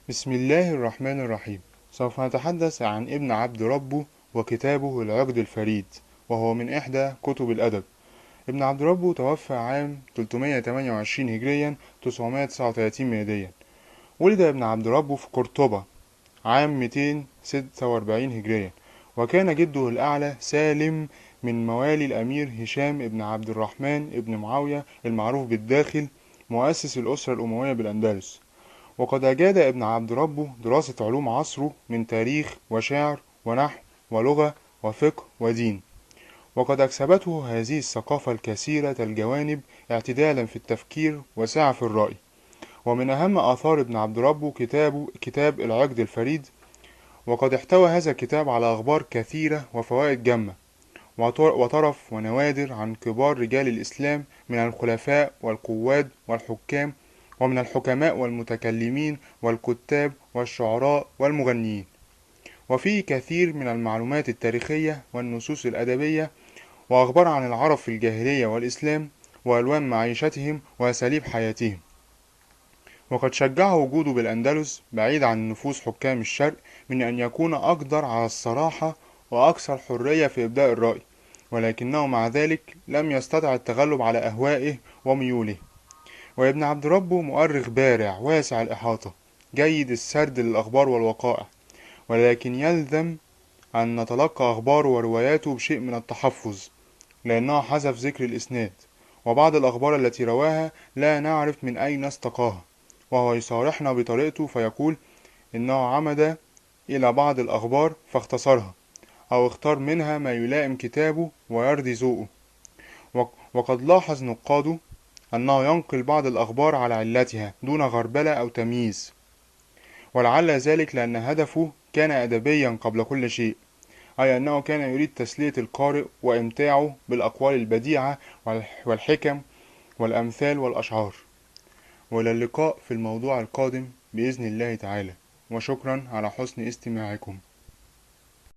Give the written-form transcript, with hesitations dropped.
بسم الله الرحمن الرحيم. سوف نتحدث عن ابن عبد ربه وكتابه العقد الفريد، وهو من إحدى كتب الأدب. ابن عبد ربه توفى عام 328 هجريا 939 ميلاديا. ولد ابن عبد ربه في قرطبة عام 246 هجريا، وكان جده الأعلى سالم من موالي الأمير هشام ابن عبد الرحمن ابن معاوية المعروف بالداخل، مؤسس الأسرة الأموية بالأندلس. وقد أجاد ابن عبد ربه دراسة علوم عصره من تاريخ وشعر ونحو ولغة وفقه ودين، وقد أكسبته هذه الثقافة الكثيرة الجوانب اعتدالا في التفكير وسعة في الرأي. ومن أهم آثار ابن عبد ربه كتاب العقد الفريد، وقد احتوى هذا الكتاب على أخبار كثيرة وفوائد جمة وطرف ونوادر عن كبار رجال الإسلام من الخلفاء والقواد والحكام، ومن الحكماء والمتكلمين والكتاب والشعراء والمغنيين. وفيه كثير من المعلومات التاريخية والنصوص الأدبية، وأخبار عن العرب في الجاهلية والإسلام، وألوان معيشتهم وأساليب حياتهم. وقد شجعه وجوده بالأندلس بعيد عن نفوذ حكام الشرق من أن يكون أقدر على الصراحة وأكثر حرية في إبداء الرأي، ولكنه مع ذلك لم يستطع التغلب على أهوائه وميوله. وابن عبد ربه مؤرخ بارع واسع الإحاطة، جيد السرد للأخبار والوقائع، ولكن يلزم أن نتلقى أخباره ورواياته بشيء من التحفظ، لأنه حذف ذكر الإسناد، وبعض الأخبار التي رواها لا نعرف من أين استقاها، وهو يصارحنا بطريقته فيقول إنه عمد إلى بعض الأخبار فاختصرها، أو اختار منها ما يلائم كتابه ويرضي ذوقه. وقد لاحظ نقاده أنه ينقل بعض الأخبار على علتها دون غربلة أو تمييز، ولعل ذلك لأن هدفه كان أدبيا قبل كل شيء، أي أنه كان يريد تسلية القارئ وإمتاعه بالأقوال البديعة والحكم والأمثال والأشعار. وإلى اللقاء في الموضوع القادم بإذن الله تعالى، وشكرا على حسن استماعكم.